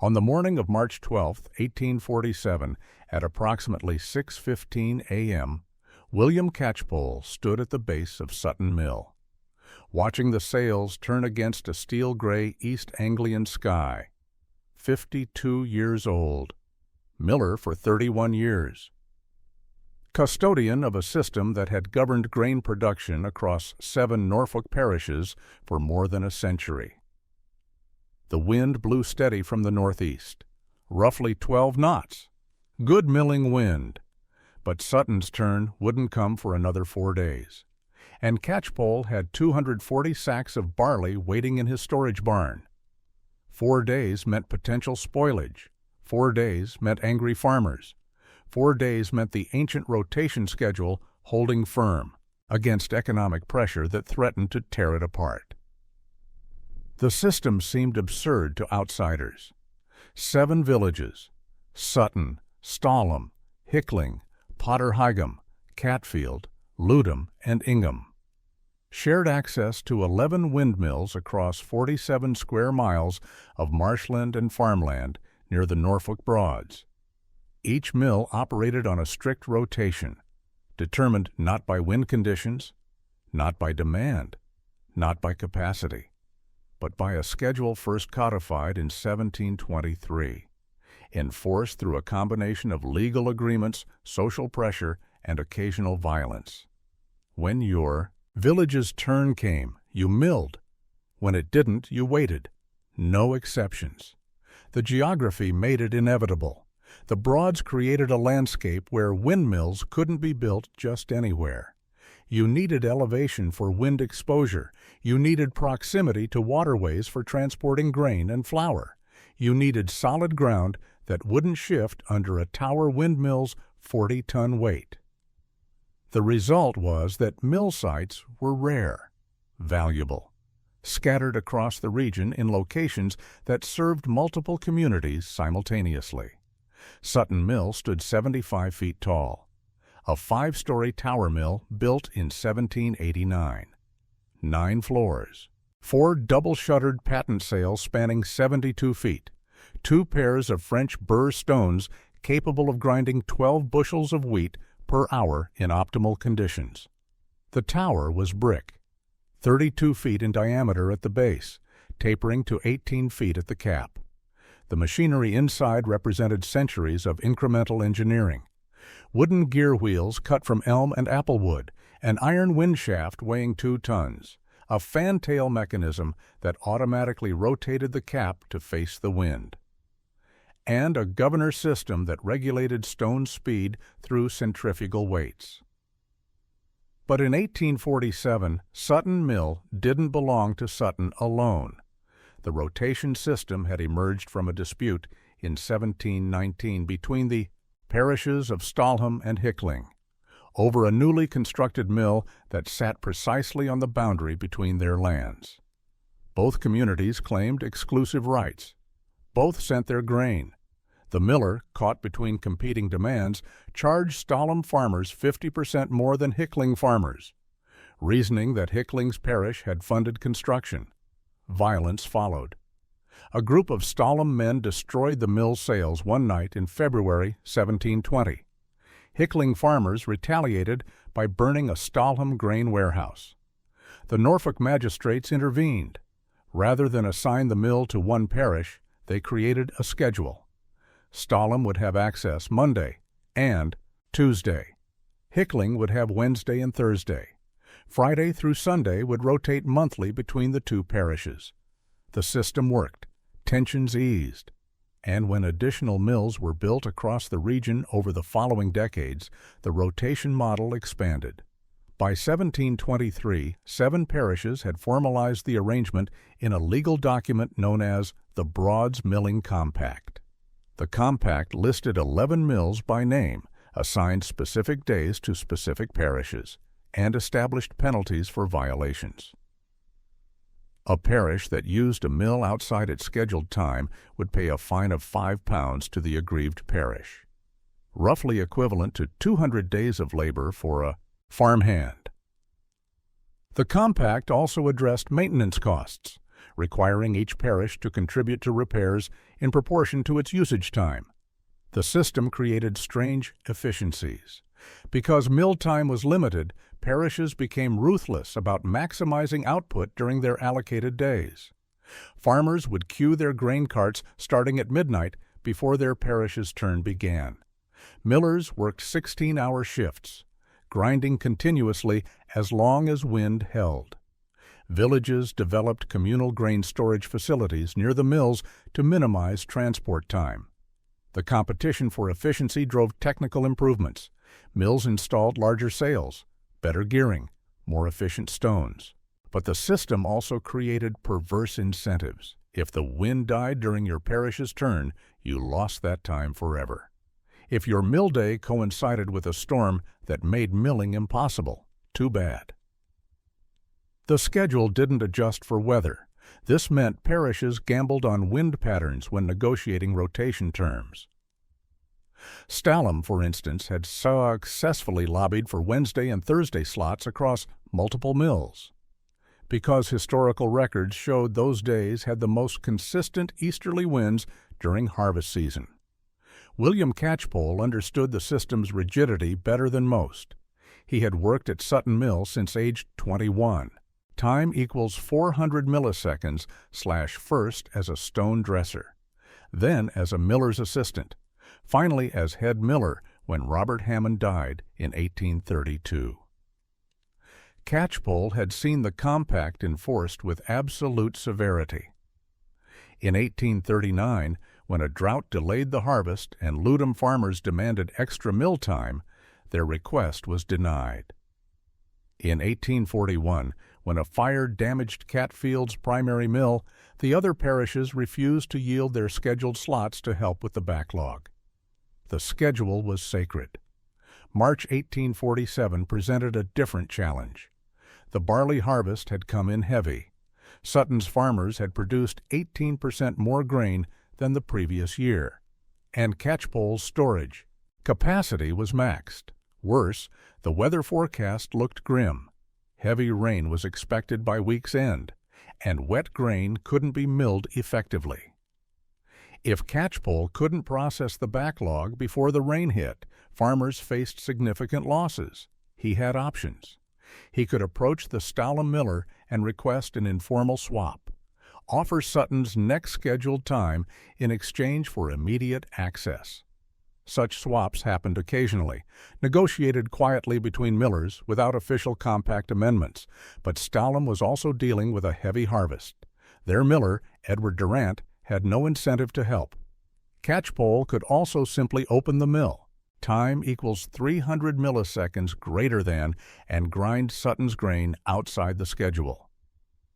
On the morning of March 12, 1847, at approximately 6:15 a.m., William Catchpole stood at the base of Sutton Mill, watching the sails turn against a steel-gray East Anglian sky. 52 years old. Miller for 31 years. Custodian of a system that had governed grain production across 7 Norfolk parishes for more than a century. The wind blew steady from the northeast, roughly 12 knots. Good milling wind. But Sutton's turn wouldn't come for another 4 days, and Catchpole had 240 sacks of barley waiting in his storage barn. 4 days meant potential spoilage. 4 days meant angry farmers. 4 days meant the ancient rotation schedule holding firm against economic pressure that threatened to tear it apart. The system seemed absurd to outsiders. 7 villages: Sutton, Stalham, Hickling, Potter Higham, Catfield, Ludham, and Ingham. Shared access to 11 windmills across 47 square miles of marshland and farmland near the Norfolk Broads. Each mill operated on a strict rotation, determined not by wind conditions, not by demand, not by capacity, but by a schedule first codified in 1723, enforced through a combination of legal agreements, social pressure, and occasional violence. When your village's turn came, you milled. When it didn't, you waited. No exceptions. The geography made it inevitable. The Broads created a landscape where windmills couldn't be built just anywhere. You needed elevation for wind exposure. You needed proximity to waterways for transporting grain and flour. You needed solid ground that wouldn't shift under a tower windmill's 40-ton weight. The result was that mill sites were rare, valuable, scattered across the region in locations that served multiple communities simultaneously. Sutton Mill stood 75 feet tall, a 5-story tower mill built in 1789. 9 floors, 4 double-shuttered patent sails spanning 72 feet, 2 pairs of French burr stones capable of grinding 12 bushels of wheat per hour in optimal conditions. The tower was brick, 32 feet in diameter at the base, tapering to 18 feet at the cap. The machinery inside represented centuries of incremental engineering. Wooden gear wheels cut from elm and apple wood, an iron wind shaft weighing 2 tons, a fantail mechanism that automatically rotated the cap to face the wind, and a governor system that regulated stone speed through centrifugal weights. But in 1847, Sutton Mill didn't belong to Sutton alone. The rotation system had emerged from a dispute in 1719 between the parishes of Stalham and Hickling over a newly constructed mill that sat precisely on the boundary between their lands. Both communities claimed exclusive rights. Both sent their grain. The miller, caught between competing demands, charged Stalham farmers 50% more than Hickling farmers, reasoning that Hickling's parish had funded construction. Violence followed. A group of Stalham men destroyed the mill sails one night in February 1720. Hickling farmers retaliated by burning a Stalham grain warehouse. The Norfolk magistrates intervened. Rather than assign the mill to one parish, they created a schedule. Stalham would have access Monday and Tuesday. Hickling would have Wednesday and Thursday. Friday through Sunday would rotate monthly between the 2 parishes. The system worked. Tensions eased. And when additional mills were built across the region over the following decades, the rotation model expanded. By 1723, 7 parishes had formalized the arrangement in a legal document known as the Broads Milling Compact. The compact listed 11 mills by name, assigned specific days to specific parishes, and established penalties for violations. A parish that used a mill outside its scheduled time would pay a fine of £5 to the aggrieved parish, roughly equivalent to 200 days of labor for a farmhand. The compact also addressed maintenance costs. requiring each parish to contribute to repairs in proportion to its usage time. The system created strange efficiencies. Because mill time was limited, parishes became ruthless about maximizing output during their allocated days. Farmers would queue their grain carts starting at midnight before their parish's turn began. Millers worked 16-hour shifts, grinding continuously as long as wind held. Villages developed communal grain storage facilities near the mills to minimize transport time. The competition for efficiency drove technical improvements. Mills installed larger sails, better gearing, more efficient stones. But the system also created perverse incentives. If the wind died during your parish's turn, you lost that time forever. If your mill day coincided with a storm that made milling impossible, too bad. The schedule didn't adjust for weather. This meant parishes gambled on wind patterns when negotiating rotation terms. Stalham, for instance, had successfully lobbied for Wednesday and Thursday slots across multiple mills, because historical records showed those days had the most consistent easterly winds during harvest season. William Catchpole understood the system's rigidity better than most. He had worked at Sutton Mill since age 21. Time equals 400 milliseconds / first as a stone dresser, then as a miller's assistant, finally as head miller when Robert Hammond died in 1832. Catchpole had seen the compact enforced with absolute severity. In 1839, when a drought delayed the harvest and Ludham farmers demanded extra mill time, their request was denied. In 1841, when a fire damaged Catfield's primary mill, the other parishes refused to yield their scheduled slots to help with the backlog. The schedule was sacred. March 1847 presented a different challenge. The barley harvest had come in heavy. Sutton's farmers had produced 18% more grain than the previous year, and Catchpole's storage capacity was maxed. Worse, the weather forecast looked grim. Heavy rain was expected by week's end, and wet grain couldn't be milled effectively. If Catchpole couldn't process the backlog before the rain hit, farmers faced significant losses. He had options. He could approach the Stalham miller and request an informal swap, offer Sutton's next scheduled time in exchange for immediate access. Such swaps happened occasionally, negotiated quietly between millers without official compact amendments, but Stalham was also dealing with a heavy harvest. Their miller, Edward Durant, had no incentive to help. Catchpole could also simply open the mill. Time equals 300 milliseconds greater than, and grind Sutton's grain outside the schedule.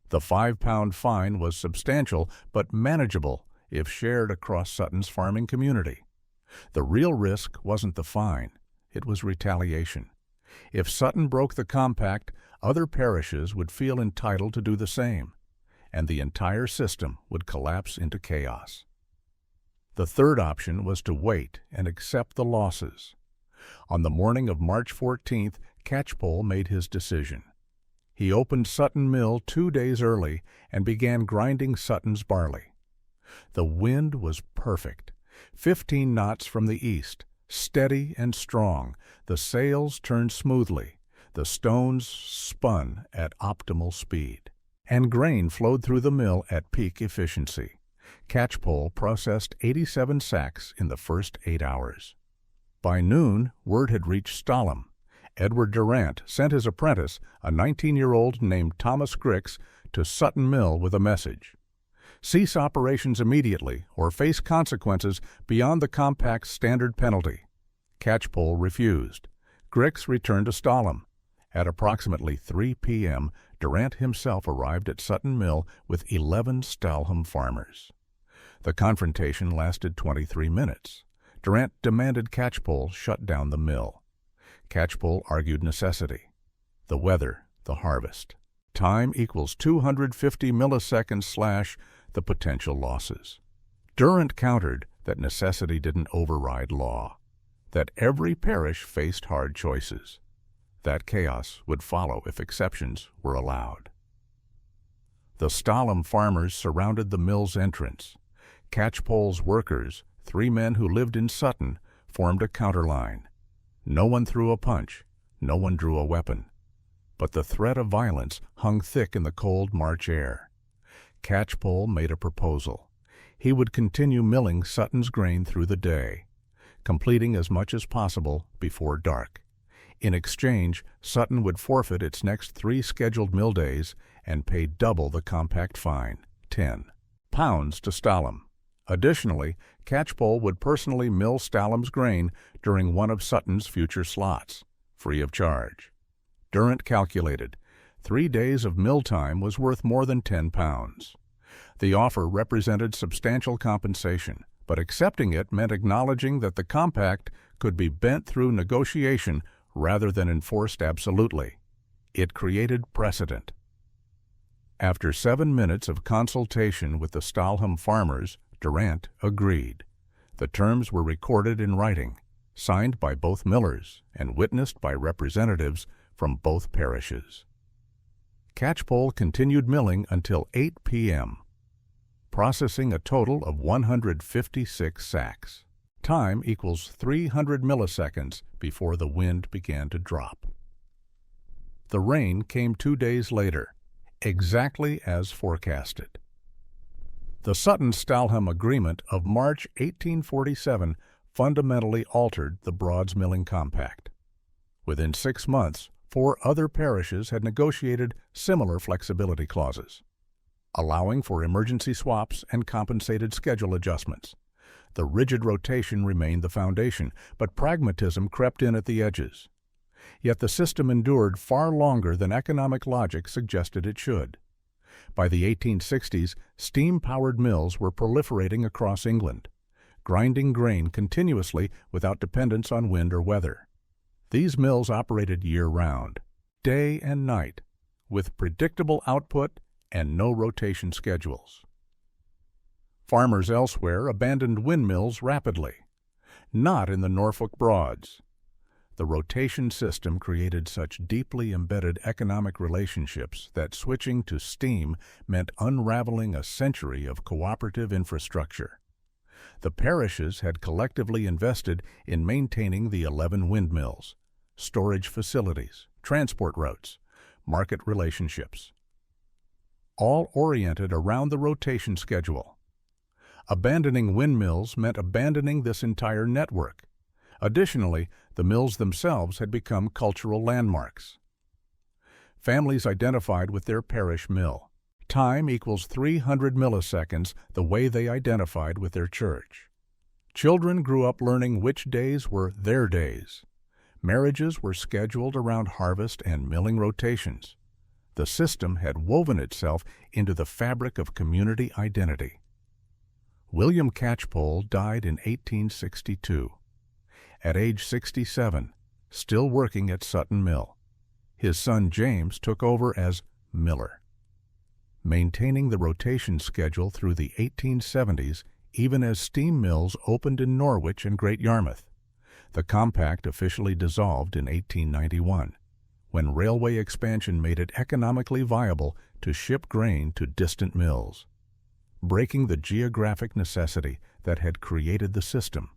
The 5-pound fine was substantial but manageable if shared across Sutton's farming community. The real risk wasn't the fine, it was retaliation. If Sutton broke the compact, other parishes would feel entitled to do the same, and the entire system would collapse into chaos. The third option was to wait and accept the losses. On the morning of March 14th, Catchpole made his decision. He opened Sutton Mill 2 days early and began grinding Sutton's barley. The wind was perfect, 15 knots from the east, steady and strong. The sails turned smoothly, the stones spun at optimal speed, and grain flowed through the mill at peak efficiency. Catchpole processed 87 sacks in the first 8 hours. By noon, word had reached Stalham. Edward Durant sent his apprentice, a 19-year-old named Thomas Grix, to Sutton Mill with a message. Cease operations immediately or face consequences beyond the compact's standard penalty. Catchpole refused. Grix returned to Stalham. At approximately 3 p.m., Durant himself arrived at Sutton Mill with 11 Stalham farmers. The confrontation lasted 23 minutes. Durant demanded Catchpole shut down the mill. Catchpole argued necessity. The weather, the harvest. Time equals 250 milliseconds / the potential losses. Durant countered that necessity didn't override law, that every parish faced hard choices, that chaos would follow if exceptions were allowed. The Stalham farmers surrounded the mill's entrance. Catchpole's workers, 3 men who lived in Sutton, formed a counterline. No one threw a punch, no one drew a weapon. But the threat of violence hung thick in the cold March air. Catchpole made a proposal. He would continue milling Sutton's grain through the day, completing as much as possible before dark. In exchange, Sutton would forfeit its next 3 scheduled mill days and pay double the compact fine, £10, to Stalham. Additionally, Catchpole would personally mill Stalham's grain during one of Sutton's future slots, free of charge. Durant calculated 3 days of mill time was worth more than £10. The offer represented substantial compensation, but accepting it meant acknowledging that the compact could be bent through negotiation rather than enforced absolutely. It created precedent. After 7 minutes of consultation with the Stalham farmers, Durant agreed. The terms were recorded in writing, signed by both millers, and witnessed by representatives from both parishes. Catchpole continued milling until 8 p.m., processing a total of 156 sacks. Time equals 300 milliseconds before the wind began to drop. The rain came 2 days later, exactly as forecasted. The Sutton-Stalham Agreement of March 1847 fundamentally altered the Broads Milling Compact. Within 6 months, 4 other parishes had negotiated similar flexibility clauses, allowing for emergency swaps and compensated schedule adjustments. The rigid rotation remained the foundation, but pragmatism crept in at the edges. Yet the system endured far longer than economic logic suggested it should. By the 1860s, steam-powered mills were proliferating across England, grinding grain continuously without dependence on wind or weather. These mills operated year-round, day and night, with predictable output and no rotation schedules. Farmers elsewhere abandoned windmills rapidly, not in the Norfolk Broads. The rotation system created such deeply embedded economic relationships that switching to steam meant unraveling a century of cooperative infrastructure. The parishes had collectively invested in maintaining the 11 windmills, storage facilities, transport routes, market relationships, all oriented around the rotation schedule. Abandoning windmills meant abandoning this entire network. Additionally, the mills themselves had become cultural landmarks. Families identified with their parish mill. Time equals 300 milliseconds the way they identified with their church. Children grew up learning which days were their days. Marriages were scheduled around harvest and milling rotations. The system had woven itself into the fabric of community identity. William Catchpole died in 1862. At age 67, still working at Sutton Mill. His son James took over as miller, maintaining the rotation schedule through the 1870s, even as steam mills opened in Norwich and Great Yarmouth. The compact officially dissolved in 1891, when railway expansion made it economically viable to ship grain to distant mills, breaking the geographic necessity that had created the system.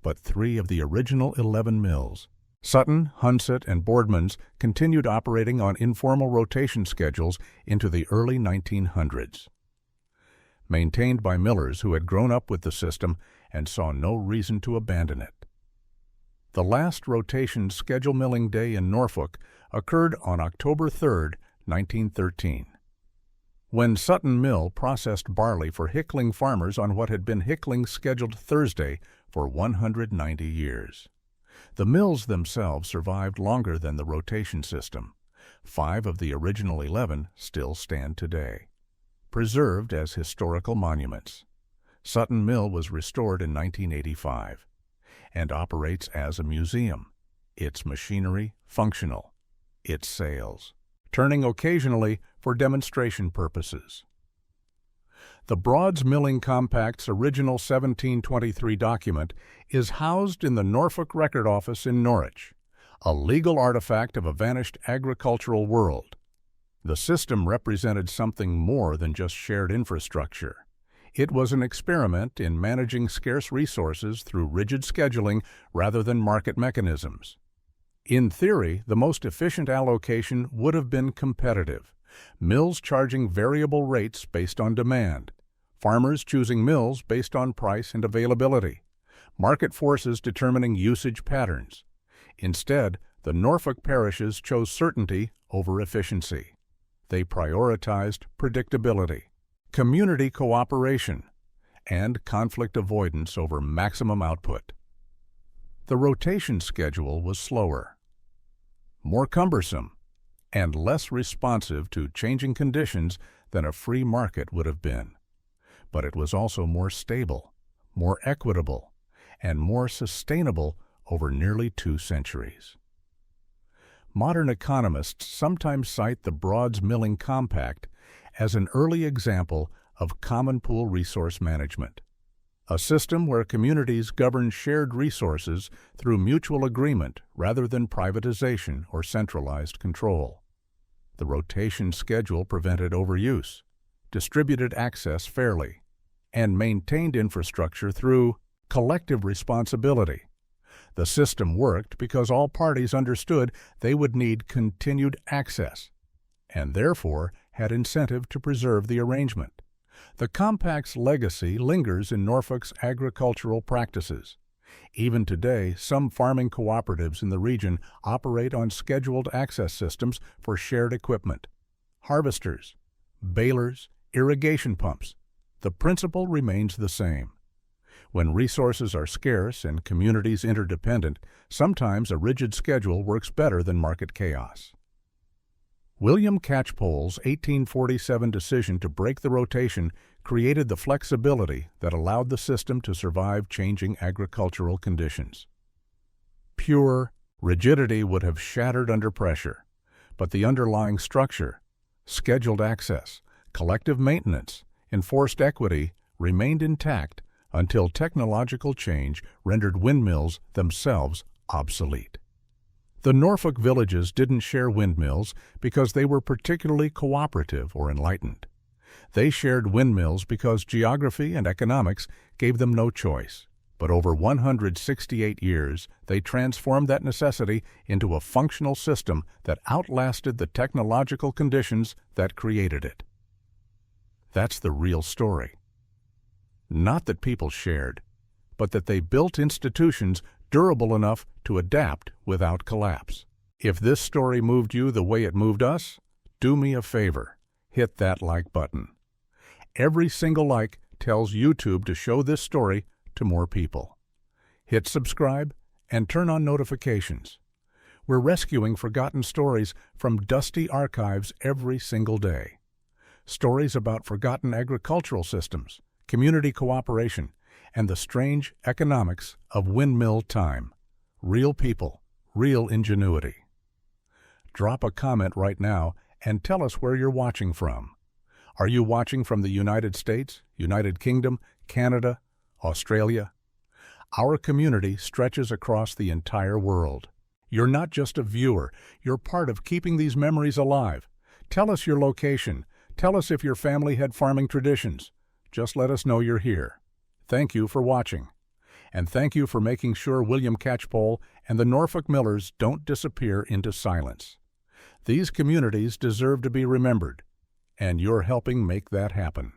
But 3 of the original 11 mills, Sutton, Hunsett, and Boardman's, continued operating on informal rotation schedules into the early 1900s. Maintained by millers who had grown up with the system and saw no reason to abandon it. The last rotation schedule milling day in Norfolk occurred on October 3, 1913. When Sutton Mill processed barley for Hickling farmers on what had been Hickling's scheduled Thursday for 190 years. The mills themselves survived longer than the rotation system. 5 of the original 11 still stand today, preserved as historical monuments. Sutton Mill was restored in 1985 and operates as a museum, its machinery functional, its sales turning occasionally for demonstration purposes. The Broads Milling Compact's original 1723 document is housed in the Norfolk Record Office in Norwich, a legal artifact of a vanished agricultural world. The system represented something more than just shared infrastructure. It was an experiment in managing scarce resources through rigid scheduling rather than market mechanisms. In theory, the most efficient allocation would have been competitive, mills charging variable rates based on demand, farmers choosing mills based on price and availability, market forces determining usage patterns. Instead, the Norfolk parishes chose certainty over efficiency. They prioritized predictability, community cooperation, and conflict avoidance over maximum output. The rotation schedule was slower, more cumbersome, and less responsive to changing conditions than a free market would have been. But it was also more stable, more equitable, and more sustainable over nearly 2 centuries. Modern economists sometimes cite the Broad's Milling Compact as an early example of common pool resource management, a system where communities govern shared resources through mutual agreement rather than privatization or centralized control. The rotation schedule prevented overuse, distributed access fairly, and maintained infrastructure through collective responsibility. The system worked because all parties understood they would need continued access, and therefore had incentive to preserve the arrangement. The compact's legacy lingers in Norfolk's agricultural practices. Even today, some farming cooperatives in the region operate on scheduled access systems for shared equipment, harvesters, balers, irrigation pumps. The principle remains the same. When resources are scarce and communities interdependent, sometimes a rigid schedule works better than market chaos. William Catchpole's 1847 decision to break the rotation created the flexibility that allowed the system to survive changing agricultural conditions. Pure rigidity would have shattered under pressure, but the underlying structure, scheduled access, collective maintenance, enforced equity remained intact until technological change rendered windmills themselves obsolete. The Norfolk villages didn't share windmills because they were particularly cooperative or enlightened. They shared windmills because geography and economics gave them no choice. But over 168 years, they transformed that necessity into a functional system that outlasted the technological conditions that created it. That's the real story. Not that people shared, but that they built institutions durable enough to adapt without collapse. If this story moved you the way it moved us, do me a favor, hit that like button. Every single like tells YouTube to show this story to more people. Hit subscribe and turn on notifications. We're rescuing forgotten stories from dusty archives every single day. Stories about forgotten agricultural systems, community cooperation, and the strange economics of windmill time. Real people, real ingenuity. Drop a comment right now and tell us where you're watching from. Are you watching from the United States, United Kingdom, Canada, Australia? Our community stretches across the entire world. You're not just a viewer, you're part of keeping these memories alive. Tell us your location. Tell us if your family had farming traditions. Just let us know you're here. Thank you for watching. And thank you for making sure William Catchpole and the Norfolk Millers don't disappear into silence. These communities deserve to be remembered, and you're helping make that happen.